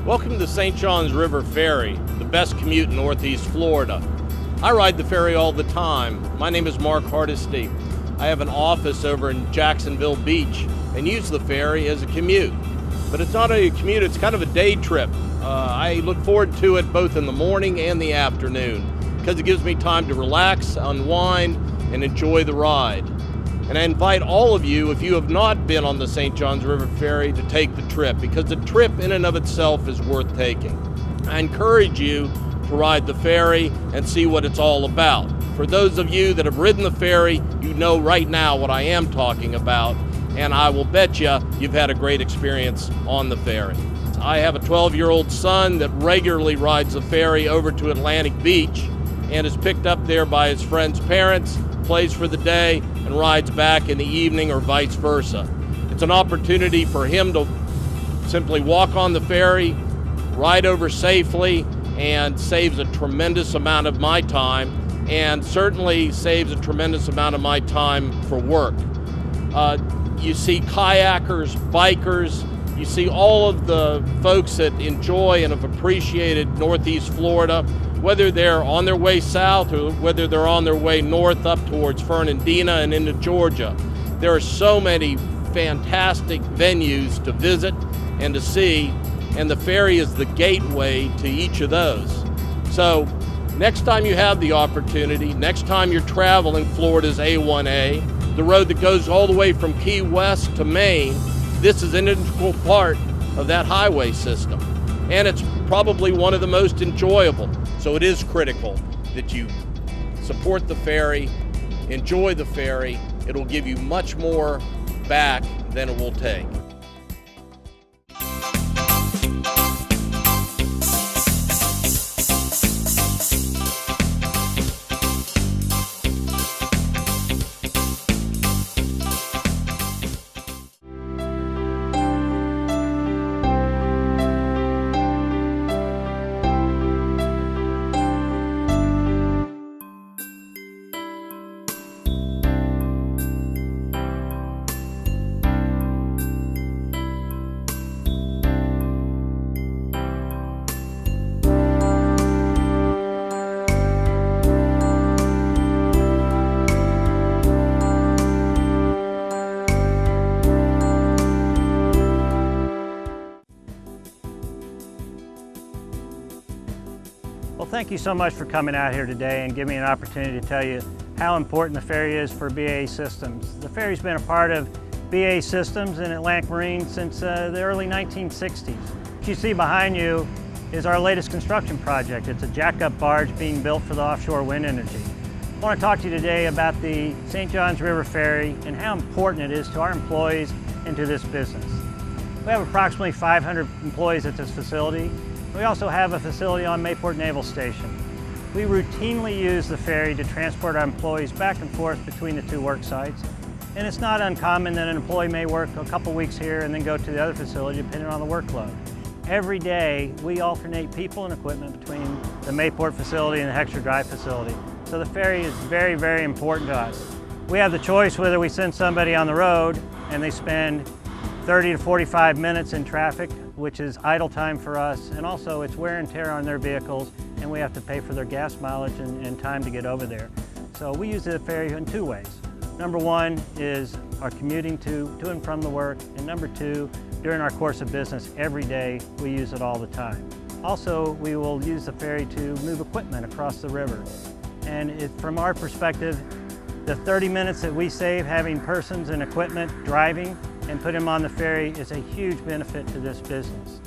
Welcome to St. Johns River Ferry, the best commute in Northeast Florida. I ride the ferry all the time. My name is Mark Hardesty. I have an office over in Jacksonville Beach and use the ferry as a commute. But it's not a commute, it's kind of a day trip. I look forward to it both in the morning and the afternoon because it gives me time to relax, unwind, and enjoy the ride. And I invite all of you, if you have not been on the St. Johns River Ferry, to take the trip, because the trip in and of itself is worth taking. I encourage you to ride the ferry and see what it's all about. For those of you that have ridden the ferry, you know right now what I am talking about, and I will bet you've had a great experience on the ferry. I have a 12-year-old son that regularly rides the ferry over to Atlantic Beach and is picked up there by his friend's parents, plays for the day, and rides back in the evening or vice versa. It's an opportunity for him to simply walk on the ferry, ride over safely, and saves a tremendous amount of my time, and certainly saves a tremendous amount of my time for work. You see kayakers, bikers, you see all of the folks that enjoy and have appreciated Northeast Florida, whether they're on their way south or whether they're on their way north up towards Fernandina and into Georgia. There are so many fantastic venues to visit and to see, and the ferry is the gateway to each of those. So next time you have the opportunity, next time you're traveling Florida's A1A, the road that goes all the way from Key West to Maine, this is an integral part of that highway system. And it's probably one of the most enjoyable. So it is critical that you support the ferry, enjoy the ferry. It'll give you much more back than it will take. Well, thank you so much for coming out here today and giving me an opportunity to tell you how important the ferry is for BAA Systems. The ferry's been a part of BAA Systems in Atlantic Marine since the early 1960s. What you see behind you is our latest construction project. It's a jack-up barge being built for the offshore wind energy. I want to talk to you today about the St. Johns River Ferry and how important it is to our employees and to this business. We have approximately 500 employees at this facility. We also have a facility on Mayport Naval Station. We routinely use the ferry to transport our employees back and forth between the two work sites. And it's not uncommon that an employee may work a couple weeks here and then go to the other facility depending on the workload. Every day we alternate people and equipment between the Mayport facility and the Heckscher Drive facility. So the ferry is very, very important to us. We have the choice whether we send somebody on the road and they spend 30 to 45 minutes in traffic, which is idle time for us, and also it's wear and tear on their vehicles, and we have to pay for their gas mileage and time to get over there. So we use the ferry in two ways. Number one is our commuting to and from the work, and number two, during our course of business every day, we use it all the time. Also, we will use the ferry to move equipment across the river. And from our perspective, the 30 minutes that we save having persons and equipment driving and put them on the ferry is a huge benefit to this business.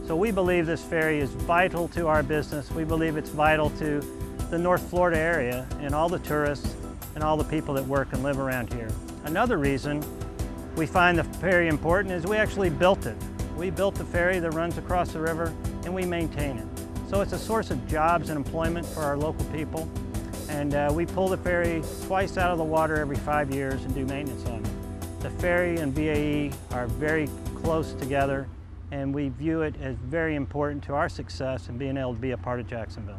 So we believe this ferry is vital to our business. We believe it's vital to the North Florida area and all the tourists and all the people that work and live around here. Another reason we find the ferry important is we actually built it. We built the ferry that runs across the river and we maintain it. So it's a source of jobs and employment for our local people. And we pull the ferry twice out of the water every 5 years and do maintenance on it. The ferry and BAE are very close together, and we view it as very important to our success in being able to be a part of Jacksonville.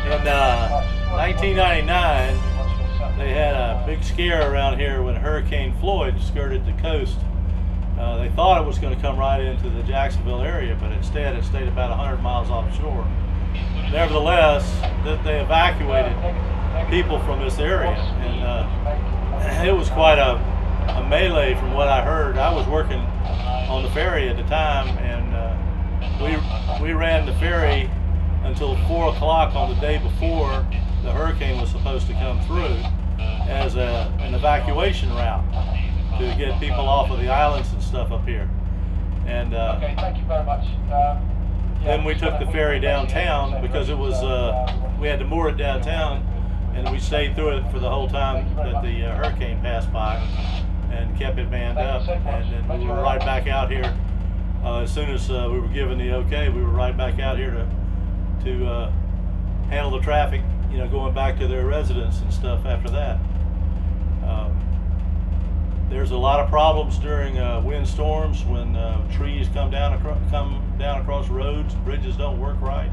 In 1999, they had a big scare around here when Hurricane Floyd skirted the coast. They thought it was going to come right into the Jacksonville area, but instead it stayed about 100 miles offshore. Nevertheless, they evacuated people from this area, and it was quite a melee from what I heard. I was working on the ferry at the time, and we ran the ferry until 4 o'clock on the day before the hurricane was supposed to come through as an evacuation route to get people off of the islands and stuff up here. And okay, thank you very much. Then we took the ferry downtown because it was we had to moor it downtown, and we stayed through it for the whole time that the hurricane passed by and kept it manned up. And then we were right back out here as soon as we were given the okay. We were right back out here to handle the traffic, you know, going back to their residence and stuff after that. There's a lot of problems during windstorms when trees come down across roads, bridges don't work right,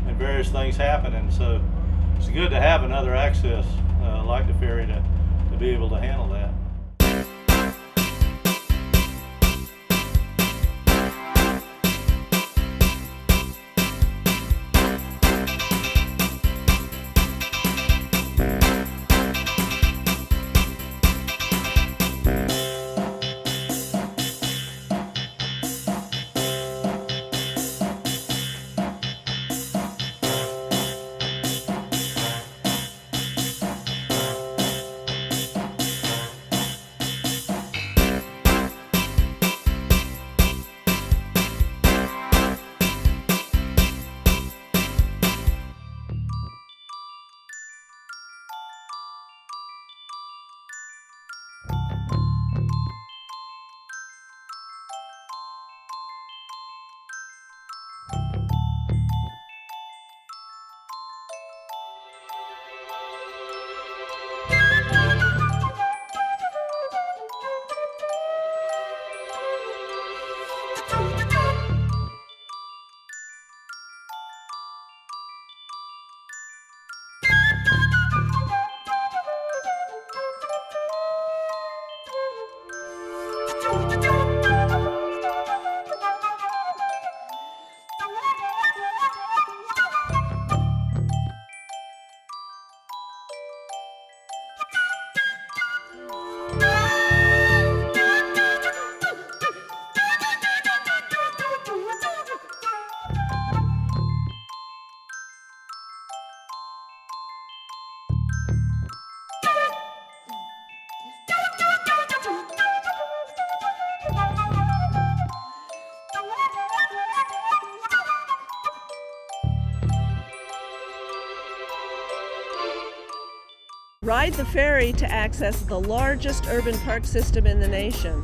and various things happen. And so it's good to have another access like the ferry to be able to handle that. Ride the ferry to access the largest urban park system in the nation.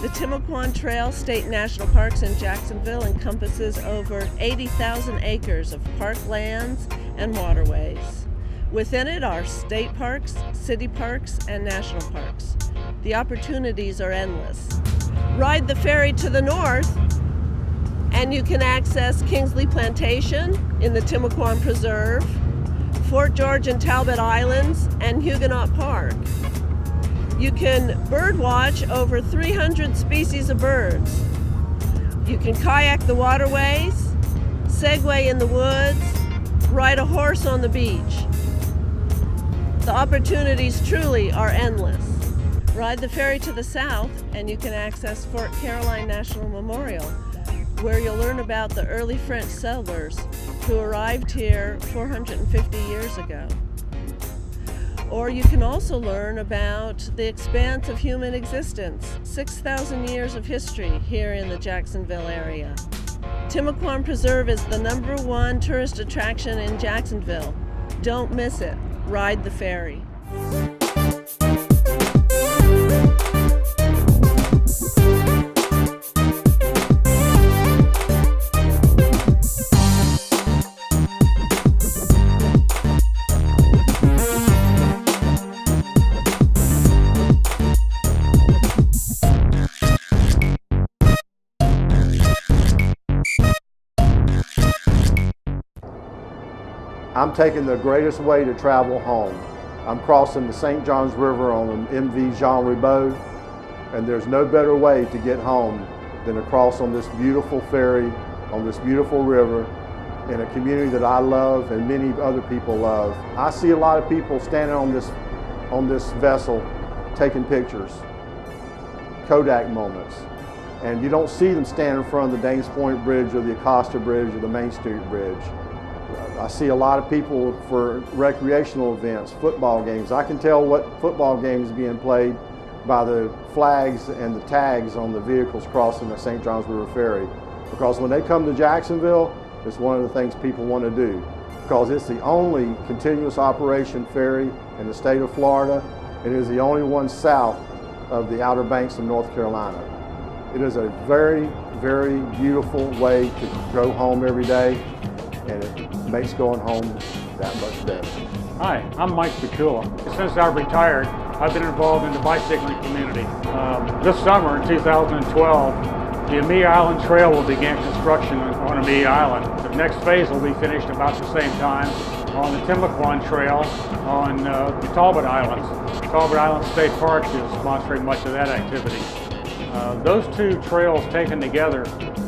The Timucuan Trail State National Parks in Jacksonville encompasses over 80,000 acres of park lands and waterways. Within it are state parks, city parks, and national parks. The opportunities are endless. Ride the ferry to the north And you can access Kingsley Plantation in the Timucuan Preserve, Fort George and Talbot Islands, and Huguenot Park. You can birdwatch over 300 species of birds. You can kayak the waterways, segway in the woods, ride a horse on the beach. The opportunities truly are endless. Ride the ferry to the south and you can access Fort Caroline National Memorial, where you'll learn about the early French settlers who arrived here 450 years ago. Or you can also learn about the expanse of human existence, 6,000 years of history here in the Jacksonville area. Timucuan Preserve is the #1 tourist attraction in Jacksonville. Don't miss it. Ride the ferry. I'm taking the greatest way to travel home. I'm crossing the St. Johns River on the MV Jean Ribaud, and there's no better way to get home than to cross on this beautiful ferry, on this beautiful river, in a community that I love and many other people love. I see a lot of people standing on this vessel taking pictures, Kodak moments, and you don't see them standing in front of the Danes Point Bridge or the Acosta Bridge or the Main Street Bridge. I see a lot of people for recreational events, football games. I can tell what football game is being played by the flags and the tags on the vehicles crossing the St. Johns River Ferry. Because when they come to Jacksonville, it's one of the things people want to do. Because it's the only continuous operation ferry in the state of Florida. It is the only one south of the Outer Banks of North Carolina. It is a very, very beautiful way to go home every day, and it makes going home that much better. Hi, I'm Mike Bakula. Since I've retired, I've been involved in the bicycling community. This summer in 2012, the Amee Island Trail will begin construction on Amee Island. The next phase will be finished about the same time on the Timucuan Trail on the Talbot Islands. Talbot Island State Park is sponsoring much of that activity. Those two trails taken together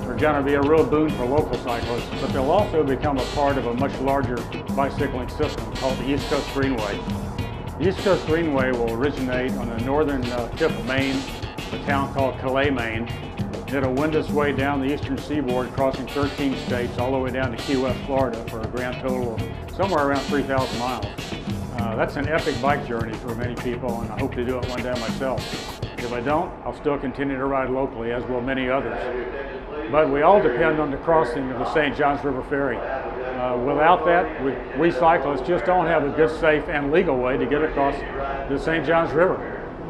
are going to be a real boon for local cyclists, but they'll also become a part of a much larger bicycling system called the East Coast Greenway. The East Coast Greenway will originate on the northern tip of Maine, a town called Calais, Maine. It'll wind its way down the eastern seaboard, crossing 13 states, all the way down to Key West, Florida, for a grand total of somewhere around 3,000 miles. That's an epic bike journey for many people, and I hope to do it one day myself. If I don't, I'll still continue to ride locally, as will many others. But we all depend on the crossing of the St. Johns River Ferry. Without that, we cyclists just don't have a good, safe, and legal way to get across the St. Johns River.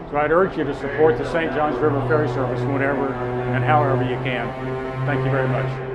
So I'd urge you to support the St. Johns River Ferry Service whenever and however you can. Thank you very much.